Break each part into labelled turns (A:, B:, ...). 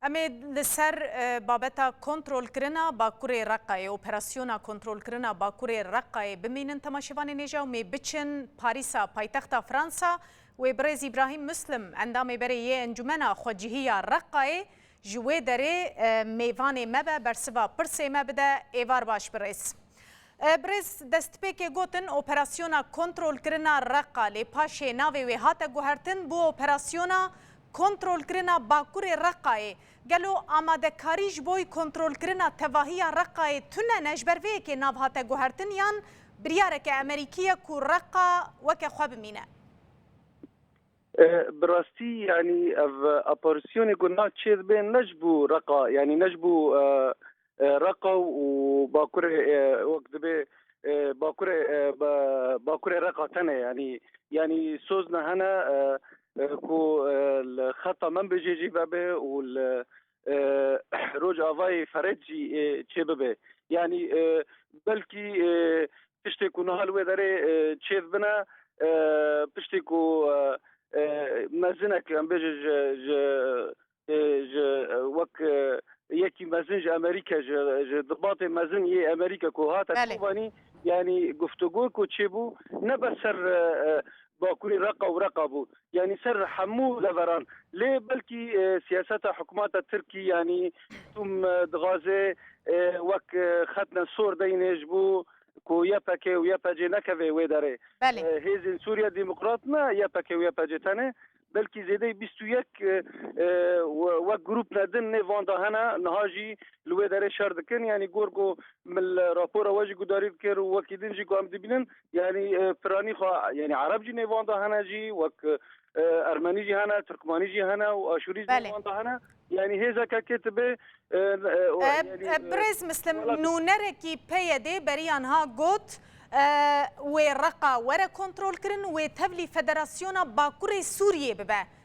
A: امید لسر بابتا کنترل کرنا باکوری رقای اپراسیونا کنترل کرنا باکوری رقای بمینن تماشاوان نیجا و می بچن پاریسا پایتخت فرانسا و برز ابراهیم مسلم اندام بری انجمنا خواجهی رقای جوی داره میوان مبه برسوا پرسه مبده ایوار باش برز برز دست پیک گوتن اپراسیونا کنترل کرنا رقا لی پاشه ناوی و هاتا گوهرتن بو اپراسیونا کنترل کرنا باکور رقای گلو آماده کاریش بوی کنترل کرنا تواهی رقای تونه نجبروی که ناو هاتا گوهرتن یان بریاره که امریکیه کو رقا وکه خواب مینه
B: براستی يعني ابارسيون قلنا تشيز بين نجبو رقا يعني نجبو رقا وباكور وقت به باكور رقا تاني يعني سوزنا هنا كو الخطا من بيجي جيبه به وال روج افاي فريجي تشيبه يعني بلكي تشتكو نهال وداري تشيز بنا بشتكو مازنك ام بيجي وك يكي مازنج امريكا ضباط مازن يي امريكا كو هاتا كوباني يعني گفتگو كو تشيبو نبسر باكوري رقا ورقبو يعني سر حمو لفران ليه بلكي سياسات حكومات التركي يعني ثم دغازي وك ختنا صور دينجبو كو ياباكي وياباجي نكفي ويداري هيزن سوريا ديمقراطنا ياباكي وياباجي تاني بلكي زيدي 21 وك جروب نادن نيفاندا هنا نهاجي الويداري شاردكن يعني غورغو من الرابور واجي قداري كير وكيدين جي قام دبنن يعني فراني يعني عرب جي نيفاندا هنا جي وك ارمني جي هنا تركماني جي هنا واشوري جي نيفاندا هنا يعني هذا كاتبه
A: يعني بريز مسلم نونركي بيدي بريان ها قوت ورقا ورا كنترول كرن وتبلي فدراسيونا باكوري سوريا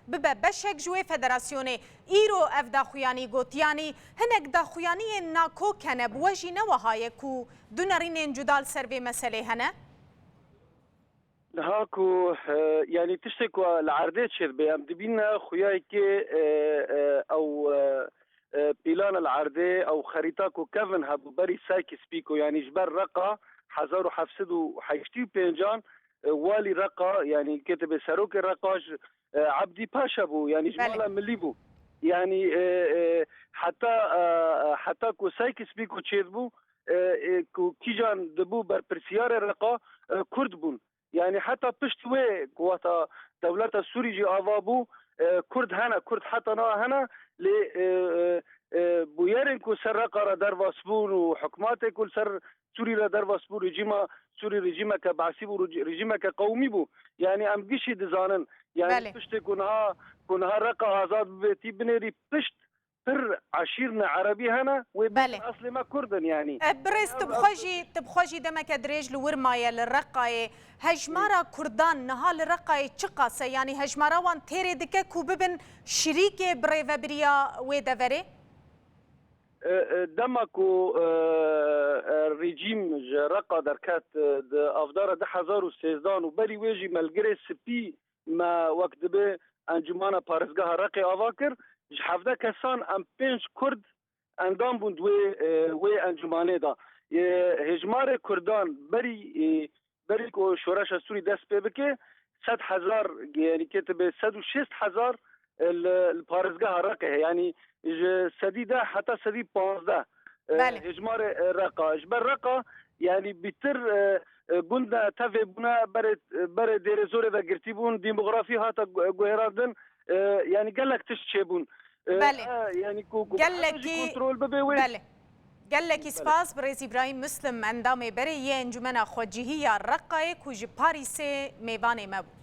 A: ببا بشك جوي فدراسيوني ايرو اف داخوياني قوت يعني هنك داخوياني ناكو كان بوجي نوهايكو دونارين جدال سربي مسألة هنا
B: هاكو يعني تشتكوا العردات شربي ام دبينا خويايكي او بلان العردة او خريطاكو كفن هابو بري سايكي سبيكو يعني جبر رقا حزارو حفسدو حيشتي بينجان والي رقا يعني كتب ساروك الرقاج عبدي باشا بو يعني جمالا مليبو يعني حتى كو سايكي سبيكو تشيدبو كو كيجان دبو بر برسيار الرقا كرد بون يعني حتى بشتوي قواتا دولة السوري جي آوابو كرد هنا كرد حتى نا هنا ل بويرن كو سر رقا در واسبون وحكماتي كل سر سوري لا در واسبون رجيما سوري رجيما كبعثي بو رجيما كقومي بو يعني ام قشي دزانن يعني بشت كونها رقا آزاد بيتي بنيري بشت پر عشيرنا عربي هنا
A: وبالي
B: اصلي ما كردن يعني
A: بريز تبخوجي دمك دريج لورمايا للرقاي هجمارا كردان نهال الرقاي تشقاسه يعني هجمارا وان تيري دكه كوببن شريكه بريفا بريا ويدافري
B: دمكو ريجيم رقا دركات افدار 2013 وبري ويجي ملغري سبي ما وقت به انجمانا بارزگاه رقي اواكر حفظه کسان ام 5 کرد اندام بوند و انجمانه دا هجمار کردان بری کو شورش سوری دست به که 100,000 يعني كتب 106,000 البارزگاه رقه يعني سديده حتى سدي 15 هجمار رقه اجبر رقه يعني بتر قلنا تافي بنا بر دير زوري دا قرتيبون ديموغرافي هاتا غيراردن يعني قال لك تشيبون
A: يعني قال لك كنترول بله قال لك سباس بريز ابراهيم مسلم اندام بري انجمنا خوجهيه الرقاي كوج باريس ميباني مبو